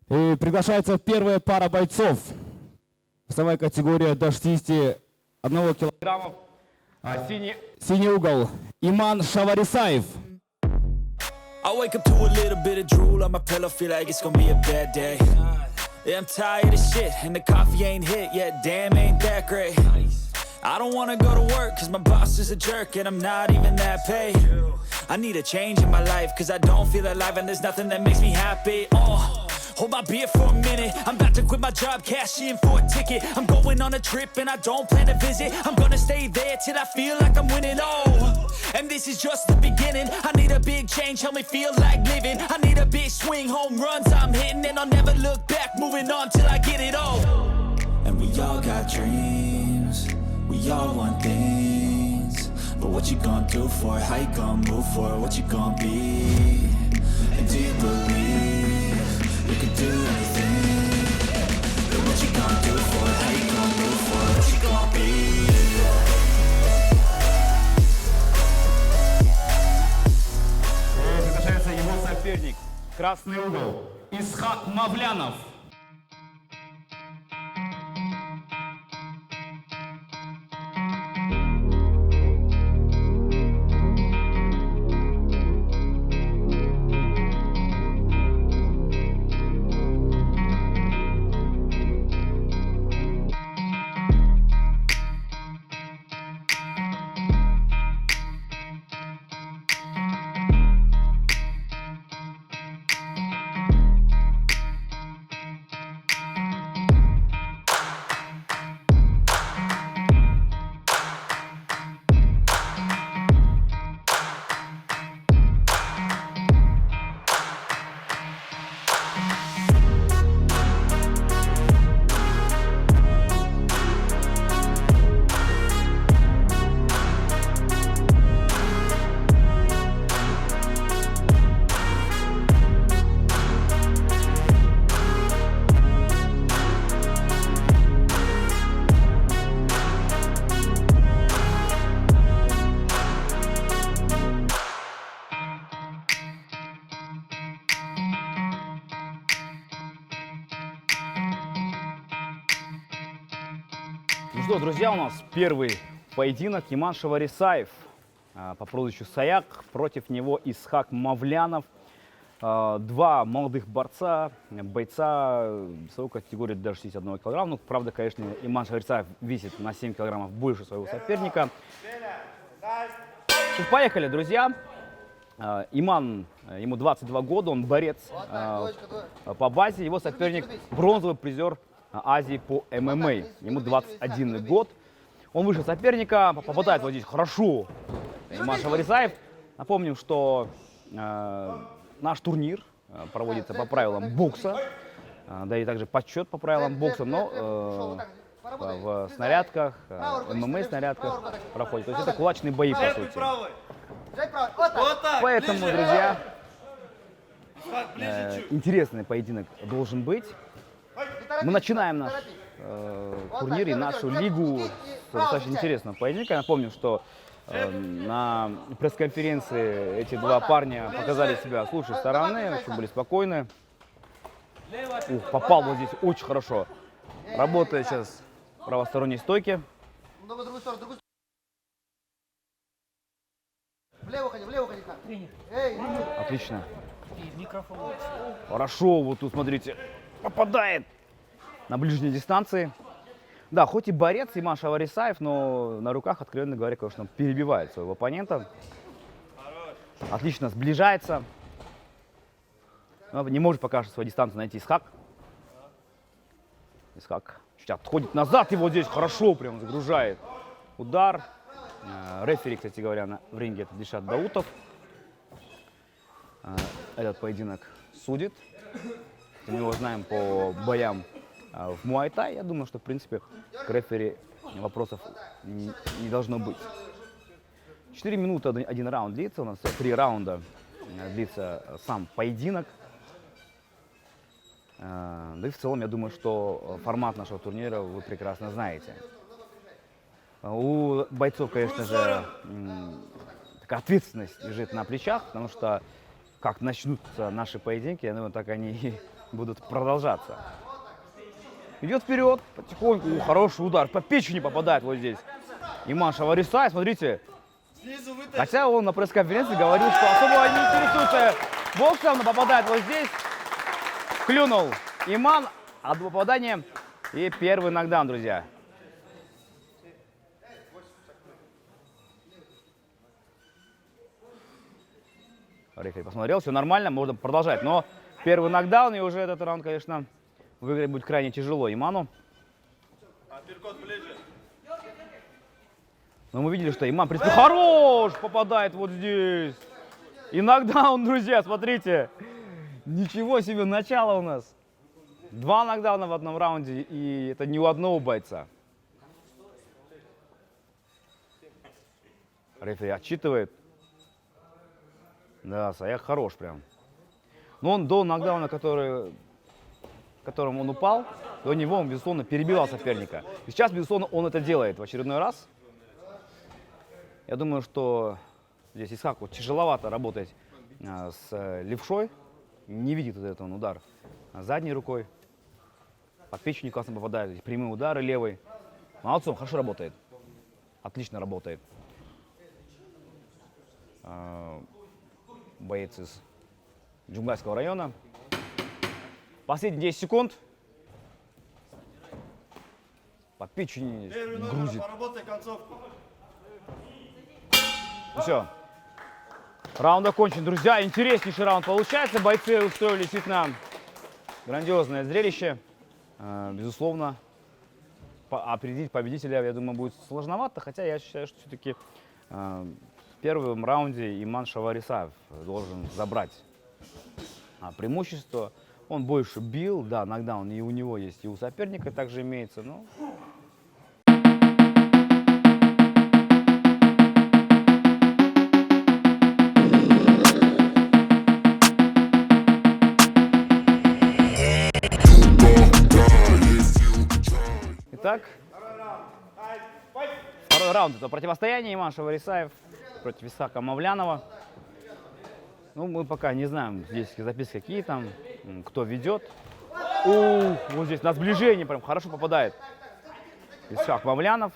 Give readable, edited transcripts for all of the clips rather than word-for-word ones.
И приглашается первая пара бойцов. Весовая категория до 61 килограммов. Синий угол. Иман Шаварисаев. I wake up to a little bit of drool on my pillow, feel like it's gonna be a bad day. Yeah, I'm tired of shit, and the coffee ain't hit yet, damn, ain't that great. I don't wanna go to work, cause my boss is a jerk, and I'm not even that paid. I need a change in my life, cause I don't feel alive, and there's nothing that makes me happy. Hold my beer for a minute, I'm about to quit my job, cash in for a ticket. I'm going on a trip and I don't plan to visit. I'm gonna stay there till I feel like I'm winning, and this is just the beginning. I need a big change, help me feel like living. I need a big swing, home runs I'm hitting, and I'll never look back, moving on till I get it all. And we all got dreams, we all want things, but what you gonna do for it? How you gonna move for it? What you gonna be? And do you believe you can do anything? But what you gonna do for it? How you gonna move for it? What you gonna be? Приглашается его соперник. Красный угол. Исхак Мавлянов. Ну что, друзья, у нас первый поединок. Иман Шаварисаев по прозвищу Саяк. Против него Исхак Мавлянов. Два молодых бойца весовой категории до 61 килограмма. Ну, правда, конечно, Иман Шаварисаев весит на 7 килограммов больше своего соперника. Поехали, друзья. Иман, ему 22 года, он борец по базе. Его соперник бронзовый призер Азии по ММА. Ему 21 год. Он выше соперника, попадает вот здесь хорошо. Иман Шаварисаев. Напомним, что наш турнир проводится по правилам бокса, да и также подсчет по правилам бокса, но в снарядках, ММА снарядках проходит. То есть это кулачные бои, по сути. Поэтому, друзья, интересный поединок должен быть. Мы начинаем наш турнир и нашу лигу с достаточно интересного поединка. Я напомню, что на пресс-конференции эти два парня показали себя с лучшей стороны, очень были спокойны. Попал вот здесь очень хорошо. Работает сейчас в правосторонней стойке. Отлично. Хорошо, вот тут, смотрите, попадает на ближней дистанции. Да, хоть и борец Иман Шаварисаев, но на руках, откровенно говоря, конечно, перебивает своего оппонента. Отлично сближается. Но не может пока что свою дистанцию найти Исхак. Исхак чуть отходит назад, и вот здесь хорошо прям загружает удар. Рефери, кстати говоря, в ринге это Дильшат Даутов. Этот поединок судит. Мы его знаем по боям в Муай-Тай. Я думаю, что, в принципе, к рефери вопросов не должно быть. 4 минуты один раунд длится. У нас 3 раунда длится сам поединок. Да и в целом, я думаю, что формат нашего турнира вы прекрасно знаете. У бойцов, конечно же, такая ответственность лежит на плечах, потому что как начнутся наши поединки, я думаю, так они будут продолжаться. Идет вперед, потихоньку. Хороший удар. По печени попадает вот здесь. Иман Шаварисаев, смотрите. Хотя он на пресс-конференции говорил, что особо не интересуется боксом, но попадает вот здесь. Клюнул Иман. Одно попадание. И первый нокдаун, друзья. Рефери посмотрел, все нормально, можно продолжать. Но первый нокдаун, и уже этот раунд, конечно, выиграть будет крайне тяжело Иману. Но мы видели, что Иман, в принципе, хорош попадает вот здесь. И нокдаун, друзья, смотрите. Ничего себе, начало у нас. 2 нокдауна в одном раунде, и это не у одного бойца. Рефери отчитывает. Да, Саях хорош прям. Но он до нокдауна, которым он упал, до него он, безусловно, перебивал соперника. И сейчас, безусловно, он это делает в очередной раз. Я думаю, что здесь Исхаку тяжеловато работать с левшой. Не видит этот он удар задней рукой. Под печень классно попадает. Прямые удары левой. Молодцом, хорошо работает. Отлично работает. Боец из Джумгайского района. Последние 10 секунд. По печени грузит. Все. Раунд окончен, друзья. Интереснейший раунд получается. Бойцы устроили действительно грандиозное зрелище. Безусловно, определить победителя, я думаю, будет сложновато. Хотя я считаю, что все-таки в первом раунде Иман Шаварисаев должен забрать преимущество. Он больше бил, да, нокдаун и у него есть, и у соперника также имеется. Но... Итак, второй раунд — это противостояние Иман Шаварисаев против Исхака Мавлянова. Ну, мы пока не знаем, здесь записки какие там, кто ведет. Вот здесь на сближение прям хорошо попадает Исхак Мавлянов.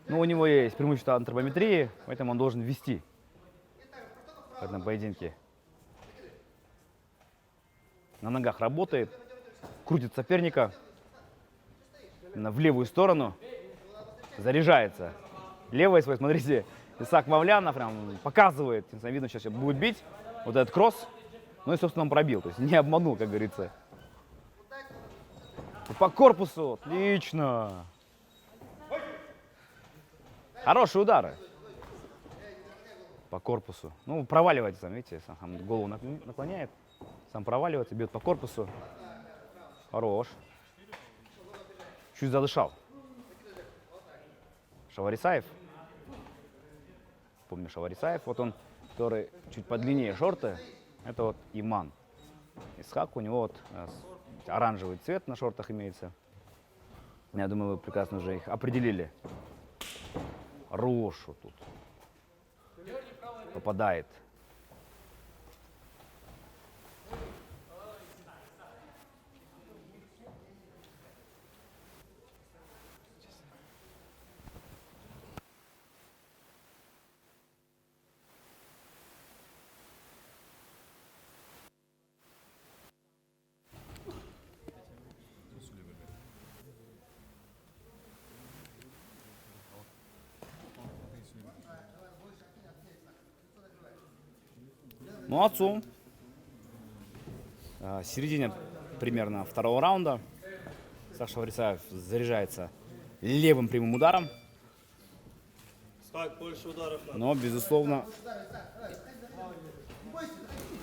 Ну, у него есть преимущество антропометрии, поэтому он должен вести в этом поединке. На ногах работает, крутит соперника в левую сторону, заряжается. Левой свой, смотрите, Исхак Мавлянов прям показывает, видно, сейчас будет бить вот этот кросс. Ну и, собственно, он пробил, то есть не обманул, как говорится. И по корпусу, отлично. Хорошие удары по корпусу. Ну, проваливается сам, видите, сам голову наклоняет, сам проваливается, бьет по корпусу. Хорош. Чуть задышал. Шаварисаев. Помню Шаварисаев. Вот он, который чуть подлиннее шорты. Это вот Иман. Исхак, у него вот оранжевый цвет на шортах имеется. Я думаю, вы прекрасно уже их определили. Рошу тут. Попадает. Молодцом. В середине примерно второго раунда Саша Шаварисаев заряжается левым прямым ударом. Но, безусловно,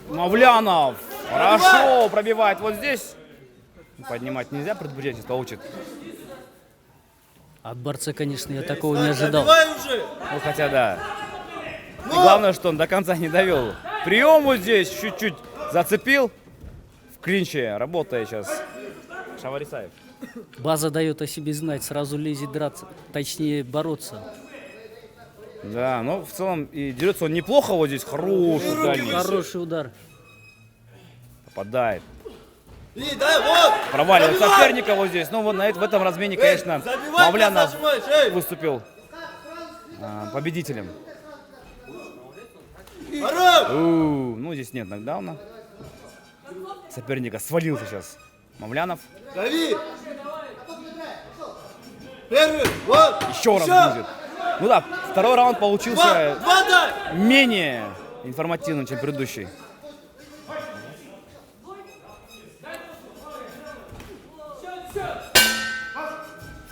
Мавлянов хорошо пробивает вот здесь. Поднимать нельзя, предупреждение получит. От борца, конечно, я такого не ожидал. Ну, хотя да. И главное, что он до конца не довел. Прием вот здесь чуть-чуть зацепил. В клинче работает сейчас Шаварисаев. База дает о себе знать, сразу лезет драться, точнее бороться. Да, но в целом и дерется он неплохо вот здесь. Хороший дальний. Хороший удар. Попадает. И дай, вот! Проваливает Забивай! соперника вот здесь. Ну вот в этом размене, конечно, забивай, Мавлянов нажимай, эй! выступил победителем. Хорош! Ну здесь нет нокдауна. Соперника свалился сейчас Мавлянов. Дави! Первый, вот! Еще раз будет. Ну да, второй раунд получился Два дай! менее информативным, чем предыдущий.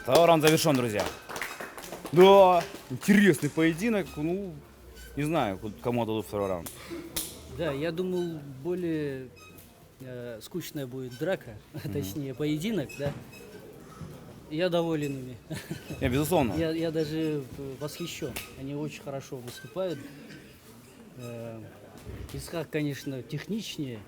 Второй раунд завершен, друзья. Да, интересный поединок. Ну, не знаю, кому отдадут второй раунд. Да, я думал, более скучная будет драка, точнее поединок, да. Я доволен ими. Безусловно. Я даже восхищен. Они очень хорошо выступают. Исхак, конечно, техничнее.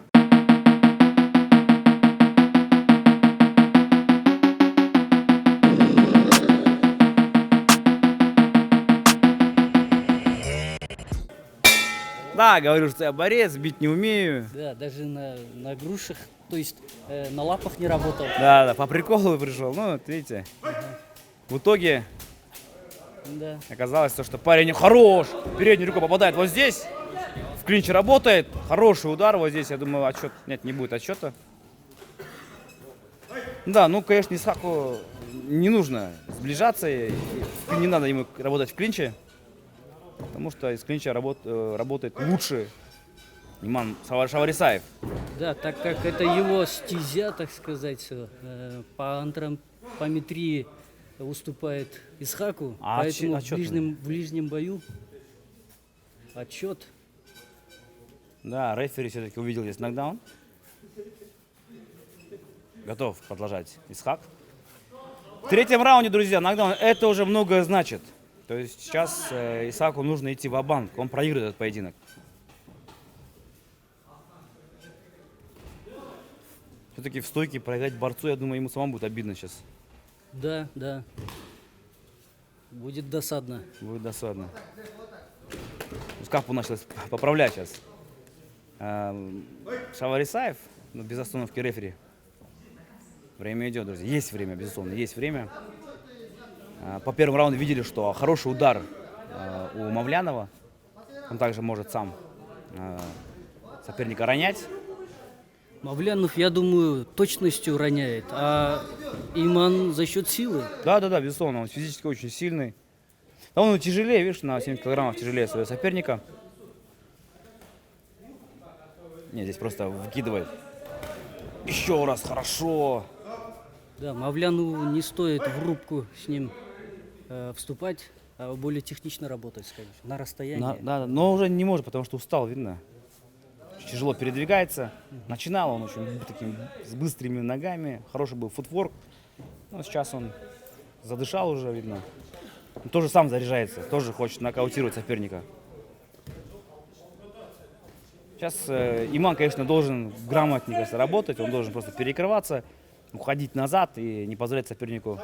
Да, говорю, что я борец, бить не умею. Да, даже на грушах, то есть на лапах не работал. Да, по приколу пришел. Ну, вот видите. В итоге Да. оказалось то, что парень хорош. Передней рукой попадает вот здесь. В клинче работает. Хороший удар вот здесь. Я думаю, отчет. Нет, не будет отчета. Да, ну, конечно, Исхаку не нужно сближаться. И не надо ему работать в клинче. Потому что из клинча работает лучше Иман Шаварисаев. Да, так как это его стезя, так сказать, по антропометрии уступает Исхаку, поэтому в ближнем бою отчет. Да, рефери все-таки увидел здесь нокдаун. Готов продолжать Исхак. В третьем раунде, друзья, нокдаун, это уже многое значит. То есть сейчас Исхаку нужно идти ва-банк, он проигрывает этот поединок. Все-таки в стойке проиграть борцу, я думаю, ему самому будет обидно сейчас. Да, да. Будет досадно. Будет досадно. Скапу начал поправлять сейчас. Шаварисаев, ну, без остановки рефери. Время идет, друзья. Есть время, безусловно, есть время. По первому раунду видели, что хороший удар у Мавлянова. Он также может сам соперника ронять. Мавлянов, я думаю, точностью роняет, а Иман за счет силы. Да, безусловно, он физически очень сильный. Да, он тяжелее, видишь, на 70 килограммов тяжелее своего соперника. Не, здесь просто выкидывает. Еще раз, хорошо. Да, Мавляну не стоит в рубку с ним вступать, а более технично работать, конечно, на расстоянии. Да, но уже не может, потому что устал, видно. Тяжело передвигается. Начинал он очень таким с быстрыми ногами. Хороший был футворк. Но сейчас он задышал уже, видно. Он тоже сам заряжается, тоже хочет нокаутировать соперника. Сейчас Иман, конечно, должен грамотнее работать. Он должен просто перекрываться, уходить назад и не позволять сопернику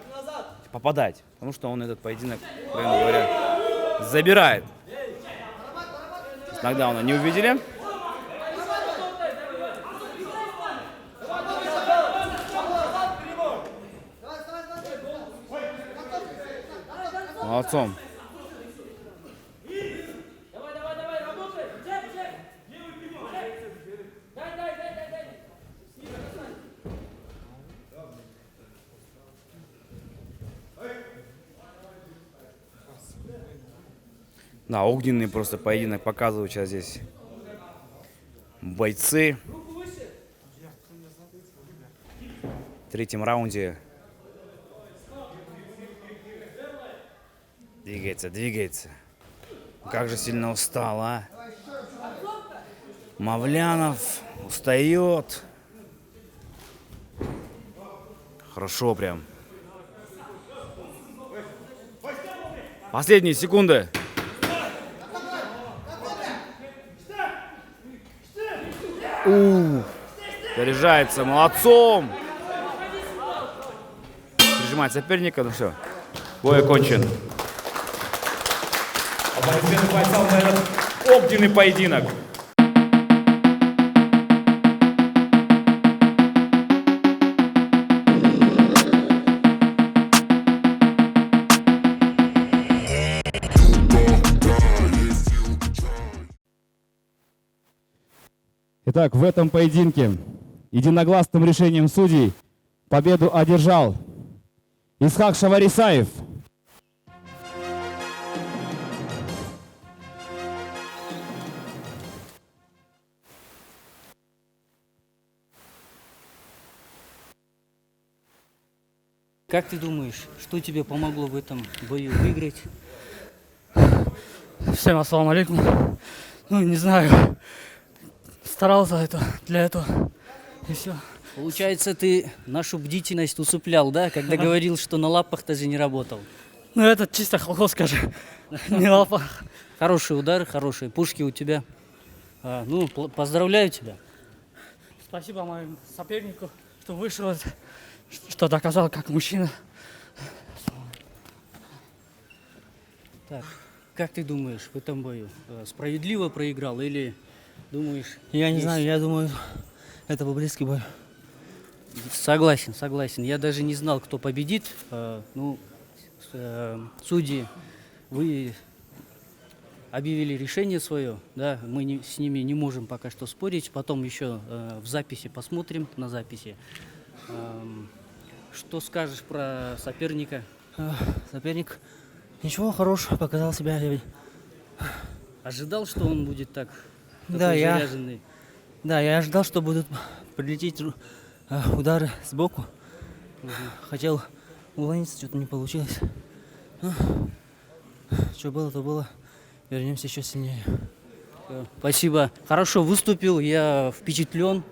попадать. Потому что он этот поединок, прямо говоря, забирает. Нокдауна не увидели. Молодцом. Да, огненный просто поединок показывают сейчас здесь бойцы. В третьем раунде двигается. Как же сильно устал, а? Мавлянов устает. Хорошо прям. Последние секунды. Заряжается, молодцом. Прижимает соперника, ну все. Бой окончен. Аплодисменты бойцам на этот огненный поединок. Итак, в этом поединке единогласным решением судей победу одержал Исхак Шаварисаев. Как ты думаешь, что тебе помогло в этом бою выиграть? Всем ассаламу алейкум. Ну, не знаю. Старался для этого. И все. Получается, ты нашу бдительность усыплял, да? Когда говорил, что на лапах ты же не работал. Ну, это чисто колхоз, скажи. Не лапа. Хорошие удары, хорошие пушки у тебя. Поздравляю тебя. Спасибо моему сопернику, что вышел, что доказал как мужчина. Так, как ты думаешь в этом бою? Справедливо проиграл или думаешь... Я не есть- знаю, я думаю, это был близкий бой. Согласен. Я даже не знал, кто победит. Судьи, вы объявили решение свое, да, мы с ними не можем пока что спорить. Потом еще в записи посмотрим, на записи. Что скажешь про соперника? Соперник ничего хорошего показал себя. Ожидал, что он будет так Да, такой я- заряженный? Да, я ожидал, что будут прилететь удары сбоку. Хотел уклониться, что-то не получилось. Что было, то было. Вернемся еще сильнее. Спасибо. Хорошо выступил, я впечатлен.